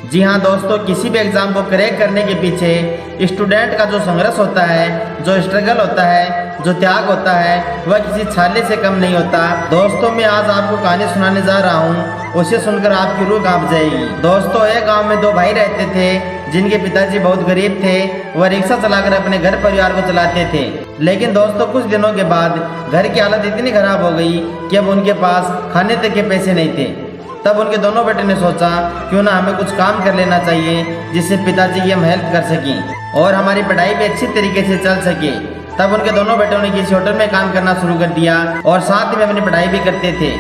जी हाँ दोस्तों, किसी भी एग्ज़ाम को क्रैक करने के पीछे स्टूडेंट का जो संघर्ष होता है, जो स्ट्रगल होता है, जो त्याग होता है, वह किसी छाले से कम नहीं होता। दोस्तों मैं आज आपको कहानी सुनाने जा रहा हूँ, उसे सुनकर आपकी रूह कांप जाएगी। दोस्तों एक गांव में दो भाई रहते थे जिनके पिताजी बहुत गरीब थे। वह रिक्शा चलाकर अपने घर परिवार को चलाते थे। लेकिन दोस्तों कुछ दिनों के बाद घर की हालत इतनी खराब हो गई कि अब उनके पास खाने तक के पैसे नहीं थे। तब उनके दोनों बेटे ने सोचा क्यों ना हमें कुछ काम कर लेना चाहिए जिससे पिताजी की हम हेल्प कर सकें और हमारी पढ़ाई भी अच्छी तरीके से चल सके। तब उनके दोनों बेटों ने किसी होटल में काम करना शुरू कर दिया और साथ में अपनी पढ़ाई भी करते थे।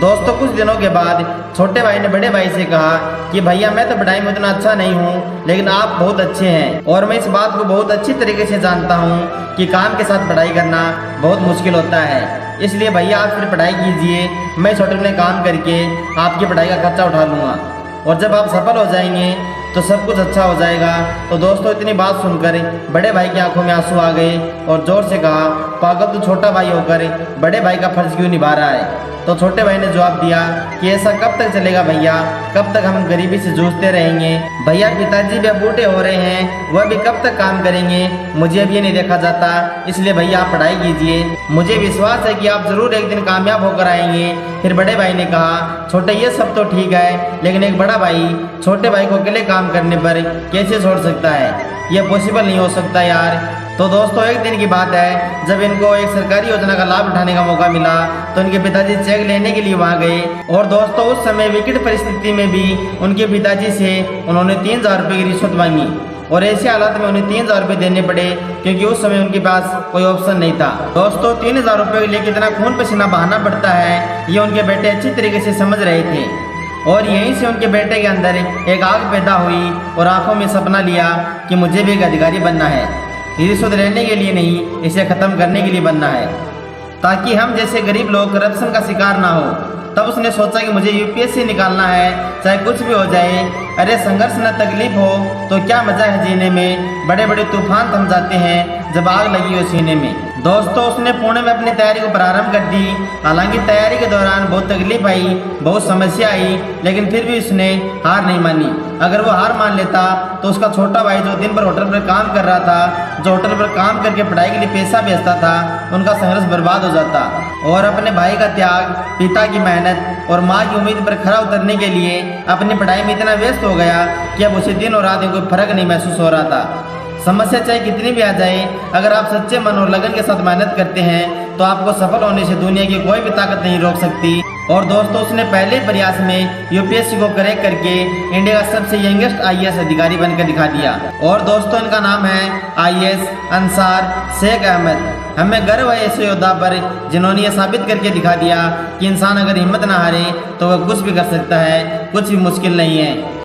दोस्तों कुछ दिनों के बाद छोटे भाई ने बड़े भाई से कहा कि भैया मैं तो पढ़ाई में उतना अच्छा नहीं हूँ, लेकिन आप बहुत अच्छे हैं और मैं इस बात को बहुत अच्छी तरीके से जानता हूँ कि काम के साथ पढ़ाई करना बहुत मुश्किल होता है। इसलिए भैया आप फिर पढ़ाई कीजिए, मैं इस होटल में काम करके आपकी पढ़ाई का खर्चा उठा लूँगा और जब आप सफल हो जाएंगे तो सब कुछ अच्छा हो जाएगा। तो दोस्तों इतनी बात सुनकर बड़े भाई की आंखों में आंसू आ गए और जोर से कहा, पागल तू छोटा भाई होकर बड़े भाई का फर्ज क्यों निभा रहा है। तो छोटे भाई ने जवाब दिया कि ऐसा कब तक चलेगा भैया, कब तक हम गरीबी से जूझते रहेंगे। भैया पिताजी भी अब बूढ़े हो रहे हैं, वह भी कब तक काम करेंगे, मुझे अब ये नहीं देखा जाता। इसलिए भैया आप पढ़ाई कीजिए, मुझे विश्वास है कि आप जरूर एक दिन कामयाब होकर आएंगे। फिर बड़े भाई ने कहा, छोटे ये सब तो ठीक है, लेकिन एक बड़ा भाई छोटे भाई को अकेले काम करने पर कैसे छोड़ सकता है, यह पॉसिबल नहीं हो सकता यार। तो दोस्तों एक दिन की बात है, जब इनको एक सरकारी योजना का लाभ उठाने का मौका मिला तो उनके पिताजी चेक लेने के लिए वहां गए। और दोस्तों उस समय विकट परिस्थिति में भी उनके पिताजी से उन्होंने 3000 रुपये की रिश्वत मांगी और ऐसे हालात में उन्हें 3000 रुपये देने पड़े क्योंकि उस समय उनके पास कोई ऑप्शन नहीं था। दोस्तों 3000 रुपये के लिए कितना खून पसीना बहाना पड़ता है ये उनके बेटे अच्छी तरीके से समझ रहे थे और यहीं से उनके बेटे के अंदर एक आग पैदा हुई और आंखों में सपना लिया कि मुझे भी एक अधिकारी बनना है। रिश्वत लेने के लिए नहीं, इसे खत्म करने के लिए बनना है ताकि हम जैसे गरीब लोग करप्शन का शिकार ना हो। तब उसने सोचा कि मुझे यूपीएससी निकालना है, चाहे कुछ भी हो जाए। अरे संघर्ष न तकलीफ हो तो क्या मजा है जीने में, बड़े बड़े तूफान थम जाते हैं जब आग लगी हो सीने में। दोस्तों उसने पुणे में अपनी तैयारी को प्रारंभ कर दी। हालांकि तैयारी के दौरान बहुत तकलीफ आई, बहुत समस्या आई, लेकिन फिर भी उसने हार नहीं मानी। अगर वो हार मान लेता तो उसका छोटा भाई जो दिन भर होटल पर काम कर रहा था, जो होटल पर काम करके पढ़ाई के लिए पैसा भेजता था, उनका संघर्ष बर्बाद हो जाता। और अपने भाई का त्याग, पिता की मेहनत और माँ की उम्मीद पर खरा उतरने के लिए अपनी पढ़ाई में इतना व्यस्त हो गया कि अब उसे दिन और रात में कोई फर्क नहीं महसूस हो रहा था। समस्या चाहे कितनी भी आ जाए, अगर आप सच्चे मन और लगन के साथ मेहनत करते हैं तो आपको सफल होने से दुनिया की कोई भी ताकत नहीं रोक सकती। और दोस्तों उसने पहले प्रयास में यूपीएससी को क्रैक करके इंडिया का सबसे यंगेस्ट आईएएस अधिकारी बनकर दिखा दिया। और दोस्तों इनका नाम है आईएएस अंसार शेख अहमद। हमें गर्व है ऐसे योद्धा पर जिन्होंने ये साबित करके दिखा दिया कि इंसान अगर हिम्मत ना हारे तो वह कुछ भी कर सकता है, कुछ भी मुश्किल नहीं है।